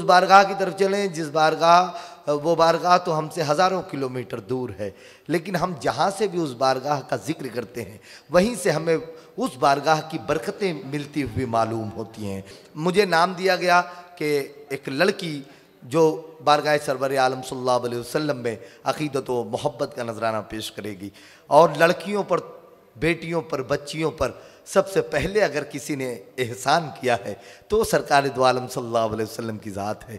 بارگاہ کی طرف چلیں جس بارگاہ، وہ بارگاہ تو ہم سے ہزاروں کلومیٹر دور ہے، لیکن ہم جہاں سے بھی اس بارگاہ کا ذکر کرتے ہیں وہیں سے ہمیں اس بارگاہ کی برکتیں ملتی ہوئی معلوم ہوتی ہیں۔ مجھے نام دیا گیا کہ ایک لڑکی جو بارگاہ سرور عالم صلی اللہ علیہ وسلم میں عقیدت و محبت کا نذرانہ پیش کرے گی، اور لڑکیوں پر، بیٹیوں پر، بچیوں پر سب سے پہلے اگر کسی نے احسان کیا ہے تو سرکار دو عالم صلی اللہ علیہ وسلم کی ذات ہے۔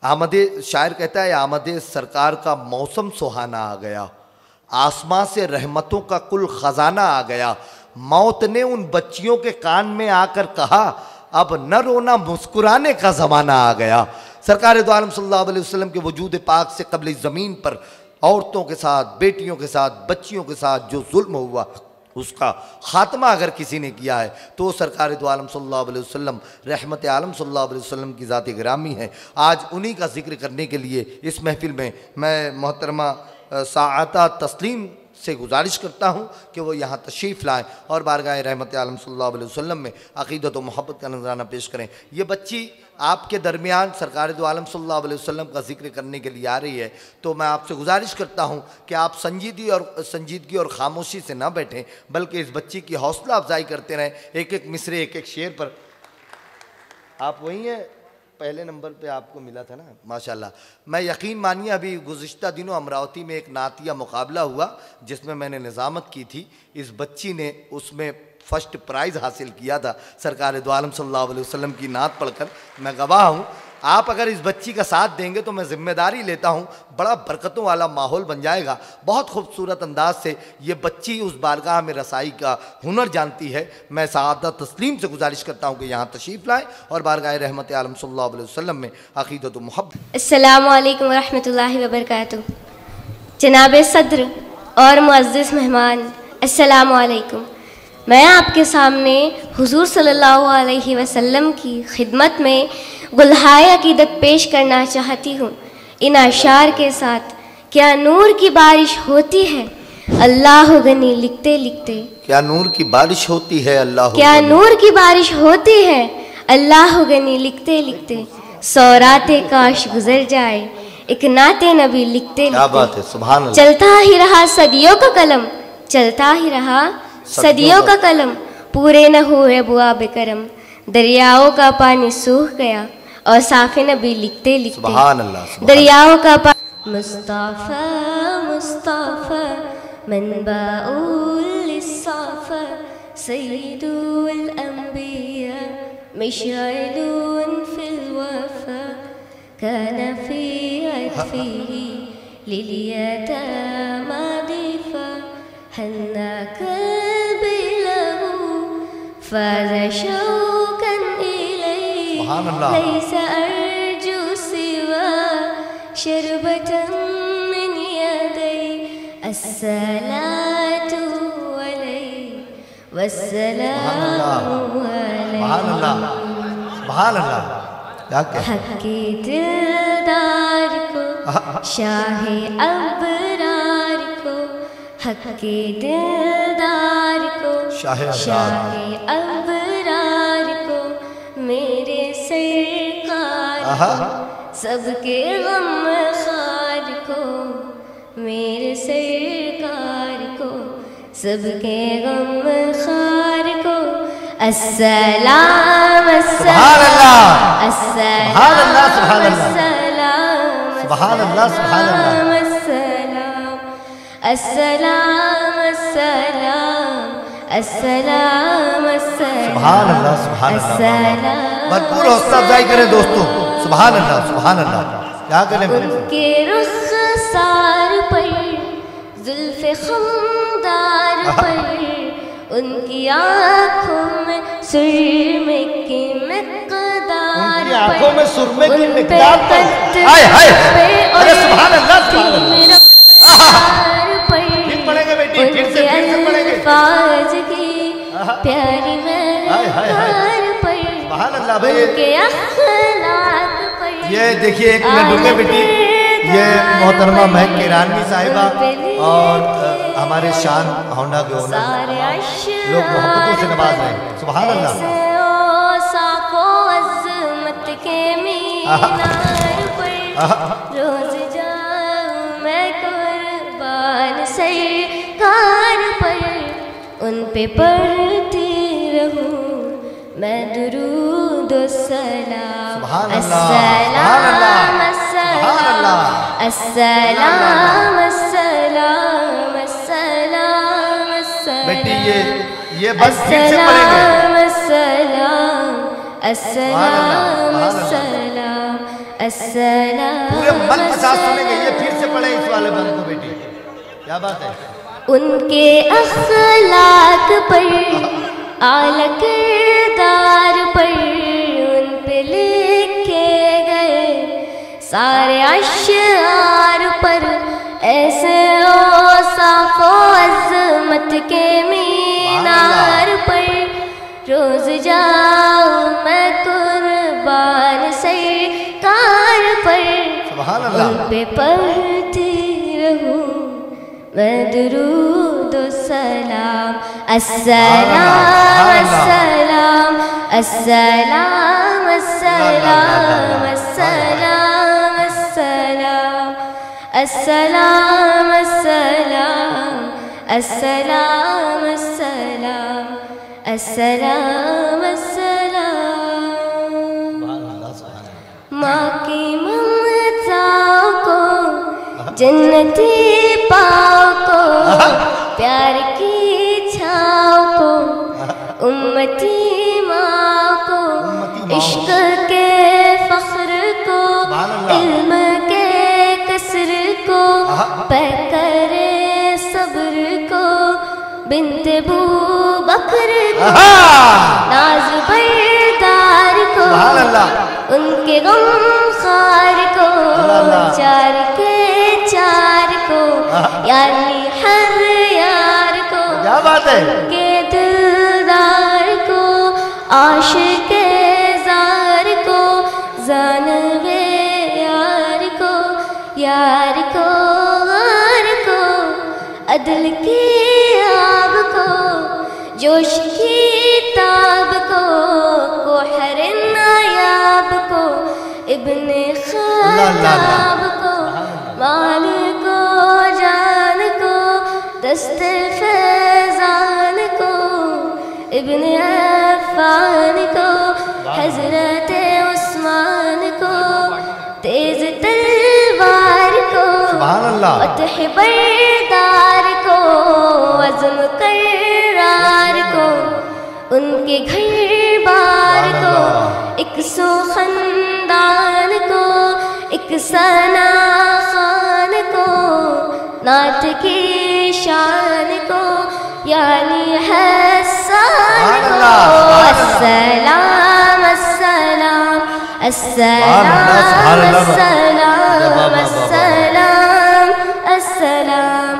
آمد، شاعر کہتا ہے آمد سرکار کا موسم سہانا آ گیا، آسماں سے رحمتوں کا کل خزانہ آ گیا، موت نے ان بچیوں کے کان میں آ کر کہا اب نہ رونا مسکرانے کا زمانہ آ گیا۔ سرکار دو عالم صلی اللہ علیہ وسلم کے وجود پاک سے قبل زمین پر عورتوں کے ساتھ، بیٹیوں کے ساتھ، بچیوں کے ساتھ جو ظلم ہوا اس کا خاتمہ اگر کسی نے کیا ہے تو سرکار دو عالم صلی اللہ علیہ وسلم، رحمت عالم صلی اللہ علیہ وسلم کی ذات گرامی ہے۔ آج انہی کا ذکر کرنے کے لیے اس محفل میں محترمہ ساعتہ تسلیم سے گزارش کرتا ہوں کہ وہ یہاں تشریف لائیں اور بارگاہ رحمت عالم صلی اللہ علیہ وسلم میں عقیدت و محبت کا نذرانہ پیش کریں۔ یہ بچی آپ کے درمیان سرکار دو عالم صلی اللہ علیہ وسلم کا ذکر کرنے کے لیے آ رہی ہے، تو میں آپ سے گزارش کرتا ہوں کہ آپ سنجیدگی اور خاموشی سے نہ بیٹھیں بلکہ اس بچی کی حوصلہ افزائی کرتے رہیں، ایک ایک مصرے، ایک ایک شعر پر۔ آپ وہی ہیں، پہلے نمبر پہ آپ کو ملا تھا نا، ماشاءاللہ۔ میں یقین مانیے ابھی گزشتہ دنوں امراوتی میں ایک نعتیہ مقابلہ ہوا جس میں نے نظامت کی تھی، اس بچی نے اس میں فرسٹ پرائز حاصل کیا تھا سرکار دو عالم صلی اللہ علیہ وسلم کی نعت پڑھ کر۔ میں گواہ ہوں، آپ اگر اس بچی کا ساتھ دیں گے تو میں ذمہ داری لیتا ہوں بڑا برکتوں والا ماحول بن جائے گا۔ بہت خوبصورت انداز سے یہ بچی اس بارگاہ میں رسائی کا ہنر جانتی ہے۔ میں سعادہ تسلیم سے گزارش کرتا ہوں کہ یہاں تشریف لائیں اور بارگاہ رحمت عالم صلی اللہ علیہ وسلم میں عقیدت و محبت۔ السلام علیکم ورحمۃ اللہ وبرکاتہ۔ جناب صدر اور معزز مہمان، السلام علیکم۔ میں آپ کے سامنے حضور صلی اللہ علیہ وسلم کی خدمت میں گلہائے عقیدت پیش کرنا چاہتی ہوں ان اشعار کے ساتھ۔ کیا نور کی بارش ہوتی ہے اللہ غنی لکھتے لکھتے، کیا نور کی بارش ہوتی ہے اللہ، کیا نور کی بارش ہوتی ہے اللہ غنی لکھتے لکھتے، سورات کاش گزر جائے ایک نعت نبی لکھتے کیا بات لکھتے۔ ہے، سبحان اللہ۔ چلتا ہی رہا صدیوں کا قلم، چلتا ہی رہا صدیوں کا قلم، پورے نہ ہوئے ابواب کرم، دریاؤں کا پانی سوکھ گیا اور صاف نبی لکھتے لکھتے، سبحان اللہ۔ دریاؤں کا پانی۔ مصطفیٰ مصطفیٰ منبع للصفا، سید الانبیاء مشعل فی الوفا، كان في عطفه لليتامى ضيفا، هنى قلبي له فاز شوقا إليه، سبحان الله. ليس أرجو سوى شربة من يدي، الصلاة عليه والسلام عليه، سبحان اللہ، سبحان اللہ۔ حق کے دلدار کو، شاہ ابرار کو، حق کے دلدار کو، شاہ ابرار کو، میرے سرکار سب کے غم خار کو، میرے سرکار کو سب کے غم خار کو، السلام سبحان اللہ، السلام سبحان اللہ، سبحان اللہ، السلام سبحان اللہ، سبحان اللہ، السلام السلام السلام السلام السلام، سبحان اللہ، سبحان اللہ۔ السلام، بھرپور حوصلہ افزائی کریں دوستوں، سبحان اللہ، سبحان اللہ۔ کیا کریں؟ ان کے رخسار پر، زلف خمدار پر، ان کی آنکھوں میں سرمے کی مقدار، ان کی آنکھوں میں سرمے کی ان پہ مقدار پر، پتھر ہائے ہائے، پہ ارے سبحان اللہ، سبحان اللہ۔ تین رفتار پر، پھر پڑھیں گے بیٹی، ان پھر کے سے پڑھیں گے۔ الفاظ کی پیاری مہار پر، سبحان اللہ ان بھائی۔ کے اخلاق پر، یہ دیکھیے ایک منٹ رکے بیٹی، یہ محترمہ مہک کیرانوی صاحبہ اور ہمارے شان ہونڈا کے اونر لوگ محبتوں سے نواز رہے ہیں، سبحان اللہ۔ صاف و عظمت کے مینار پر روز جاؤں میں قربان سرکار پر ان پہ پڑھتی رہوں میں درود و سلام السلام السلام السلام السلام السلام السلام بیٹی یہ بس پھر سے پڑھیں گے السلام السلام السلام السلام پورے من پساس سنیں گے، یہ پھر سے پڑھیں اس والے بند کو بیٹی، کیا بات ہے؟ ان کے اخلاق پر اعلیٰ کردار پر ان پہ لکھے گئے سارے اشعار پر ایسے اوصاف و عظمت کے مینار پر روز جاؤں میں قربان سرکار پر ان پہ پڑھتی رہوں میں درود و سلام السلام السلام السلام السلام السلام السلام السلام السلام السلام السلام السلام السلام ماں کی ممتا کو جنتی پاؤ کو پیار کی چھاؤ کو امتی ماں کو عشق کے فخر کو علم کے کسر کو پیکرے صبر کو بنت بو بکر کو ناز بردار کو ان کے غم خار کو چار کے چار کو یعنی ہر یار کو ان کے دلدار کو عاشق زار کو زانوے یار کو یار کو غار کو عدل کی آب کو جوش کی تاب کو کوحر نایاب کو ابن خطاب کو مال کو جان کو دست فیضان کو ابن عفان کو حضرت عثمان کو تیز تلوار کو فتح بردار کو عزم قرار کو ان کے گھر بار کو ایک سو خاندان کو ایک ثنا خان کو نعت کی شان کو یعنی حسان کو السلام السلام السلام السلام السلام السلام السلام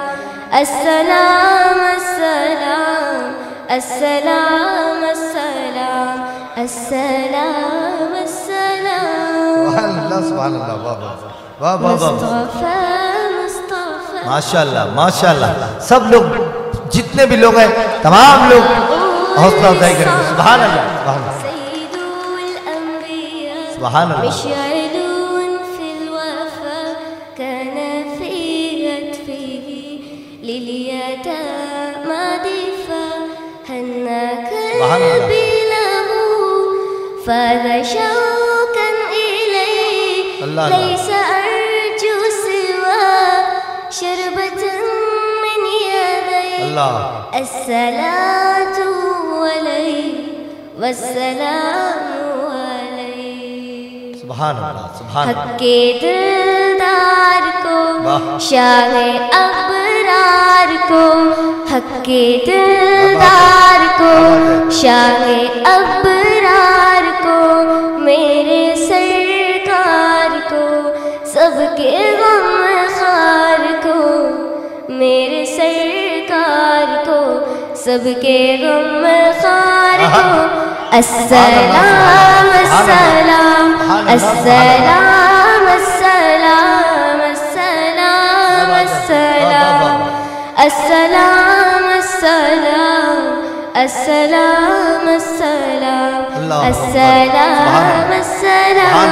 السلام السلام السلام السلام السلام سبحان اللہ واہ واہ واہ مصطفیٰ مصطفیٰ ماشاءاللہ ماشاءاللہ سب لوگ جتنے بھی لوگ ہیں تمام لوگ حوصلہ افزائی کریں گے سبحان اللہ سید الانبیاء سبحان اللہ مشعل فی الوفا كان في عطفه لليتامى دفا هنى قلبي له فذا شوقا إليه ليس أرجو سوى شربة من يديه الصلاة عليه والسلام عليه سبحان اللہ سبحان اللہ حق کے دلدار کو شاہ ابرار کو حق کے دلدار کو شاہ ابرار کو میرے سرکار کو سب کے غم خار کو میرے سرکار کو سب کے غم خار کو السلام السلام السلام السلام السلام السلام السلام السلام السلام السلام السلام السلام